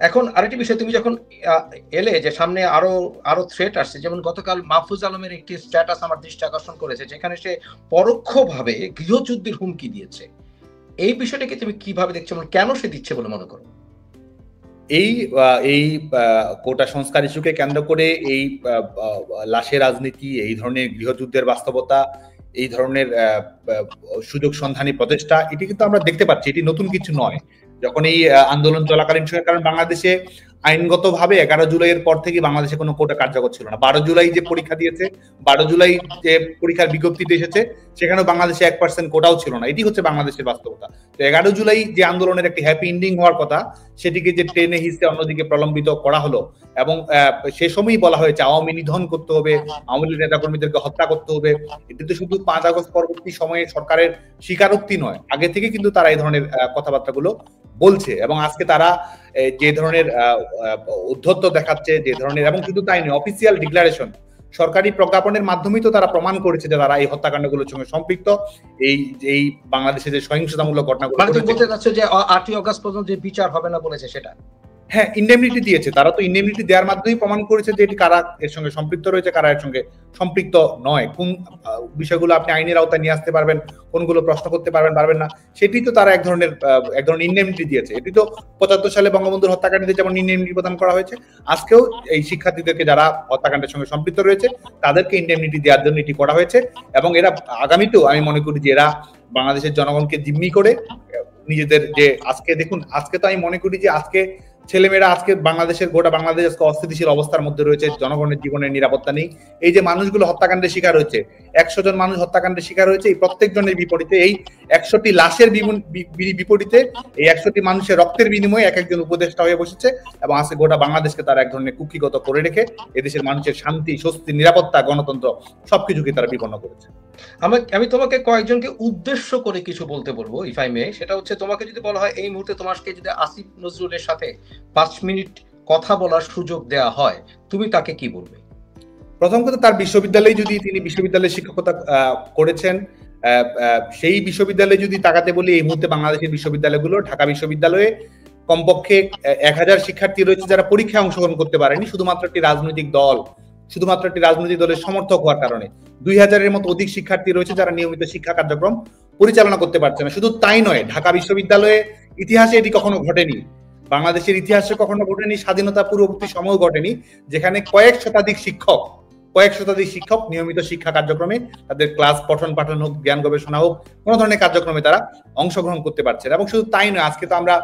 এখন আরেকটি বিষয়, তুমি যখন এলে যে সামনে আরো আরো থ্রেট আসছে, যেমন গতকাল মাহফুজ আলমের একটি স্ট্যাটাস আমার দৃষ্টি আকর্ষণ করেছে, যেখানে সে পরোক্ষভাবে গৃহযুদ্ধের হুমকি দিয়েছে। এই বিষয়টাকে তুমি কিভাবে দেখছো, কেন সে দিচ্ছে বলে মনে করো? এই এই কোটা সংস্কার ইস্যুকে কেন্দ্র করে এই লাশের রাজনীতি, এই ধরনের গৃহযুদ্ধের বাস্তবতা, এই ধরনের সুযোগ সন্ধানী প্রচেষ্টা, এটি কিন্তু আমরা দেখতে পাচ্ছি, এটি নতুন কিছু নয়। যখন এই আন্দোলন চলাকালীন সময়, কারণ বাংলাদেশে আইনগতভাবে 11 জুলাইয়ের পর থেকে বাংলাদেশে কোনো কোটা কার্যকর ছিল না। 12 জুলাই যে পরীক্ষা দিয়েছে, 12 জুলাই যে পরীক্ষার বিজ্ঞপ্তিতে এসেছে, সেখানেও বাংলাদেশে 1% কোটাও ছিল না। এটি হচ্ছে বাংলাদেশের বাস্তবতা। তো 11 জুলাই যে আন্দোলনের একটি হ্যাপি এন্ডিং হওয়ার কথা, সেটিকে যে টেনে হিসেবে অন্যদিকে প্রলম্বিত করা হলো, এবং সে সময়ই বলা হয়েছে আওয়ামী নিধন করতে হবে, আওয়ামী লীগ নেতাকর্মীদেরকে হত্যা করতে হবে। এটি তো শুধু 5 আগস্ট পরবর্তী সময়ে সরকারের স্বীকারোক্তি নয়, আগে থেকে কিন্তু তারা এই ধরনের কথাবার্তাগুলো বলছে। এবং আজকে তারা যে ধরনের উদ্ধত্ত দেখাচ্ছে, যে ধরনের, এবং শুধু তাই নয়, অফিসিয়াল ডিক্লারেশন, সরকারি প্রজ্ঞাপনের মাধ্যমেই তো তারা প্রমাণ করেছে যে তারা এই হত্যাকাণ্ডগুলোর সঙ্গে সম্পৃক্ত। এই বাংলাদেশে যে সহিংসতামূলক ঘটনাগুলো, মানে তুমি বলতে চাচ্ছো যে 8ই আগস্ট পর্যন্ত যে বিচার হবে না বলেছে সেটা? হ্যাঁ, ইন্ডেমনিটি দিয়েছে। তারা তো ইন্ডেমনিটি দেওয়ার মাধ্যমেই প্রমাণ করেছে যে এটি কারা এর সঙ্গে সম্পৃক্ত রয়েছে, কারা এর সঙ্গে সম্পৃক্ত নয়। কোন বিষয়গুলো আপনি আইনের আওতায় নিয়ে আসতে পারবেন, কোনগুলো প্রশ্ন করতে পারবেন না, সেটি তো তারা এক ধরনের ইন্ডেমনিটি দিয়েছে। এটি তো 75 সালে বঙ্গবন্ধুর হত্যাকাণ্ডে যেমন ইন্ডেমনিটি প্রদান করা হয়েছে, আজকেও এই শিক্ষার্থীদেরকে যারা হত্যাকাণ্ডের সঙ্গে সম্পৃক্ত রয়েছে তাদেরকে ইন্ডেমনিটি দেওয়ার জন্য এটি করা হয়েছে। এবং এরা আগামীতেও, আমি মনে করি যে এরা বাংলাদেশের জনগণকে জিম্মি করে নিজেদের, যে আজকে দেখুন, আজকে তো আমি মনে করি যে আজকে ছেলেমেয়েরা, আজকে বাংলাদেশের গোটা বাংলাদেশ আজকে অস্থিতিশীল অবস্থার মধ্যে রয়েছে, জনগণের জীবনের নিরাপত্তা নেই। এই যে মানুষগুলো হত্যাকাণ্ডের শিকার হয়েছে, 100 জন মানুষ হত্যাকাণ্ডের শিকার হয়েছে, এই প্রত্যেকজনের বিপরীতে, এই 100টি লাশের বিপরীতে, এই 100টি মানুষের রক্তের বিনিময়ে এক একজন উপদেষ্টা হয়ে বসেছে। এবং আজকে গোটা বাংলাদেশকে তারা এক ধরনের কুক্ষিগত করে রেখে এদেশের মানুষের শান্তি, স্বস্তি, নিরাপত্তা, গণতন্ত্র সবকিছুকে তারা বিপন্ন করেছে। আমি তোমাকে কয়েকজনকে উদ্দেশ্য করে কিছু বলতে বলবো, ইফ আই মে। সেটা হচ্ছে, তোমাকে যদি বলা হয় এই মুহূর্তে তোমাকে যদি আসিফ নজরুলের সাথে 5 মিনিট কথা বলার সুযোগ দেয়া হয়, তুমি তাকে কি বলবে? প্রথম কথা, তার বিশ্ববিদ্যালয়ে যদি তিনি বিশ্ববিদ্যালয়ে শিক্ষকতা করেছেন, সেই বিশ্ববিদ্যালয়ে যদি তাকাতে বলি, এই মুহূর্তে বাংলাদেশের বিশ্ববিদ্যালয়গুলো, ঢাকা বিশ্ববিদ্যালয়ে কমপক্ষে 1000 শিক্ষার্থী রয়েছে যারা পরীক্ষায় অংশগ্রহণ করতে পারেনি, শুধুমাত্র একটি রাজনৈতিক দলের সমর্থক হওয়ার কারণে। 2000-এর মতো অধিক শিক্ষার্থী রয়েছে যারা নিয়মিত শিক্ষা কার্যক্রম পরিচালনা করতে পারছে না। শুধু তাই নয়, ঢাকা বিশ্ববিদ্যালয়ে ইতিহাসে এটি কখনো ঘটেনি, বাংলাদেশের ইতিহাসে কখনো ঘটেনি, স্বাধীনতা পূর্ববর্তী সময় ঘটেনি, যেখানে কয়েক শতাধিক শিক্ষক নিয়মিত শিক্ষা কার্যক্রমে, তাদের ক্লাস পঠন পাঠন হোক, জ্ঞান গবেষণা হোক, কোন ধরনের কার্যক্রমে তারা অংশগ্রহণ করতে পারছে। এবং শুধু তাই নয়, আজকে তো আমরা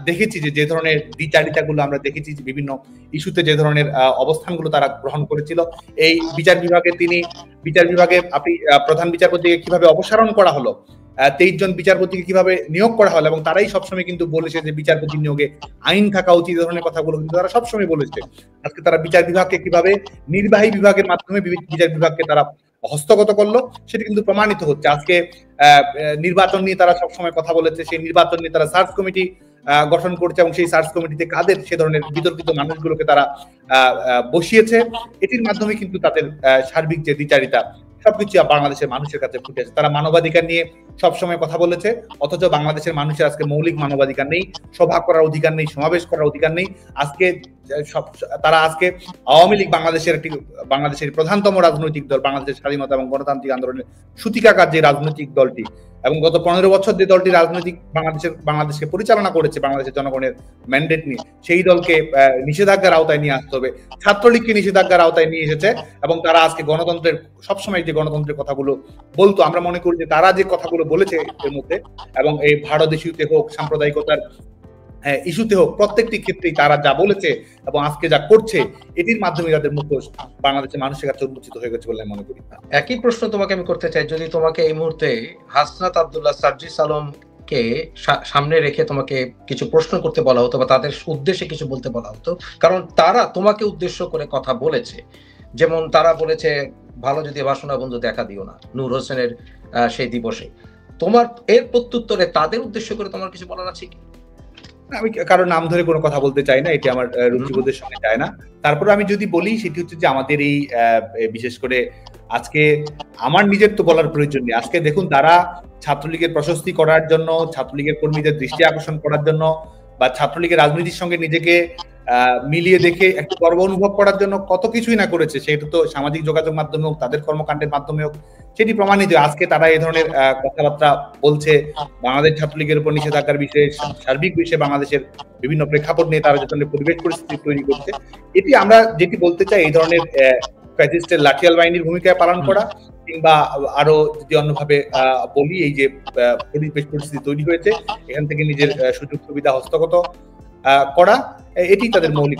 দেখেছি যে ধরনের দ্বিচারিতাগুলো আমরা দেখেছি, বিভিন্ন ইস্যুতে যে ধরনের অবস্থানগুলো তারা গ্রহণ করেছিল। এই বিচার বিভাগে আপনি প্রধান বিচারপতিকে কিভাবে অপসারণ করা হলো, 23 জন বিচারপতিকে কিভাবে নিয়োগ করা হলো, এবং তারাই সবসময় কিন্তু বলেছে যে বিচারপতি নিয়োগে আইন থাকা উচিত, এই ধরনের কথাগুলো কিন্তু তারা সবসময় বলেছে। আজকে তারা বিচার বিভাগকে কিভাবে নির্বাহী বিভাগের মাধ্যমে বিচার বিভাগকে তারা হস্তগত করলো, সেটা কিন্তু প্রমাণিত হচ্ছে। আজকে নির্বাচন নিয়ে তারা সবসময় কথা বলেছে, সেই নির্বাচন নিয়ে তারা সার্চ কমিটি গঠন করছে, এবং সেই সার্চ কমিটিতে কাদের, সে ধরনের বিতর্কিত মানুষগুলোকে তারা বসিয়েছে। এটির মাধ্যমে কিন্তু তাদের সার্বিক যে দ্বিচারিতা, সবকিছু বাংলাদেশের মানুষের কাছে ফুটে আছে। তারা মানবাধিকার নিয়ে সবসময় কথা বলেছে, অথচ বাংলাদেশের মানুষের আজকে মৌলিক মানবাধিকার নেই, সভা করার অধিকার নেই, সমাবেশ করার অধিকার নেই। আজকে তারা আজকে আওয়ামী লীগ বাংলাদেশের প্রধানতম রাজনৈতিক দল, বাংলাদেশের স্বাধীনতা এবং গণতান্ত্রিক আন্দোলনের সূতিকাগার যে রাজনৈতিক দলটি, এবং গত 15 বছর যে দলটি বাংলাদেশকে পরিচালনা করেছে বাংলাদেশের জনগণের ম্যান্ডেট নিয়ে, সেই দলকে নিষেধাজ্ঞার আওতায় নিয়ে আসতে হবে। ছাত্রলীগকে নিষেধাজ্ঞার আওতায় নিয়ে এসেছে, এবং তারা আজকে সবসময় যে গণতন্ত্রের কথাগুলো বলতো, আমরা মনে করি যে তারা যে কথাগুলো বলেছে এর মধ্যে, এবং এই ভারত ইস্যুতে হোক, সাম্প্রদায়িকতার ইস্যুতে হোক, প্রত্যেকটি ক্ষেত্রেই তারা যা বলেছে এবং আজকে যা করছে, এটির মাধ্যমে তাদের মুখোশ বাংলাদেশের মানুষের কাছে উন্মোচিত হয়ে গেছে বলে মনে করি। একই প্রশ্ন তোমাকে আমি করতে চাই, যদি তোমাকে এই মুহূর্তে হাসনাত আব্দুল্লাহ, সার্জিস আলমকে সামনে রেখে তোমাকে কিছু প্রশ্ন করতে বলা হতো, বা তাদের উদ্দেশ্যে কিছু বলতে বলা হতো, কারণ তারা তোমাকে উদ্দেশ্য করে কথা বলেছে। যেমন তারা বলেছে, ভালো যদি বাসনা বন্ধু দেখা দিও না, নূর হোসেনের সেই দিবসে। তোমার এর প্রত্যুত্তরে তাদের উদ্দেশ্য করে তোমার কিছু বলার আছে কি? আমি কারো নাম ধরে কোনো কথা বলতে চাই না, এটি আমার রুচিবোধের সঙ্গে যায় না। তারপরে আমি যদি বলি, সেটি হচ্ছে যে আমাদের এই বিশেষ করে আজকে আমার নিজের তো বলার প্রয়োজন নেই। আজকে দেখুন, তারা ছাত্রলীগের প্রশস্তি করার জন্য, ছাত্রলীগের কর্মীদের দৃষ্টি আকর্ষণ করার জন্য, বা ছাত্রলীগের রাজনীতির সঙ্গে নিজেকে মিলিয়ে দেখে একটু গর্ব অনুভব করার জন্য কত কিছুই না করেছে, সেটা তো সামাজিক যোগাযোগ মাধ্যমে হোক, তাদের কর্মকাণ্ডের মাধ্যমে হোক, সেটি প্রমাণিত। আজকে তারা এই ধরনের কথাবার্তা বলছে, বাংলাদেশ ছাত্রলীগের উপর নিষেধাজ্ঞার বিষয়ে, সার্বিক বিষয়ে বাংলাদেশের বিভিন্ন প্রেক্ষাপট নিয়ে তারা যে ধরনের পরিবেশ পরিস্থিতি তৈরি করছে, এটি আমরা যেটি বলতে চাই, এই ধরনের ফ্যাসিস্টের লাঠিয়াল বাহিনীর ভূমিকা পালন করা, কিংবা আরো যদি অন্যভাবে বলি, এই যে পরিবেশ পরিস্থিতি তৈরি হয়েছে, এখান থেকে নিজের সুযোগ সুবিধা হস্তগত করা, এটি তাদের মৌলিক।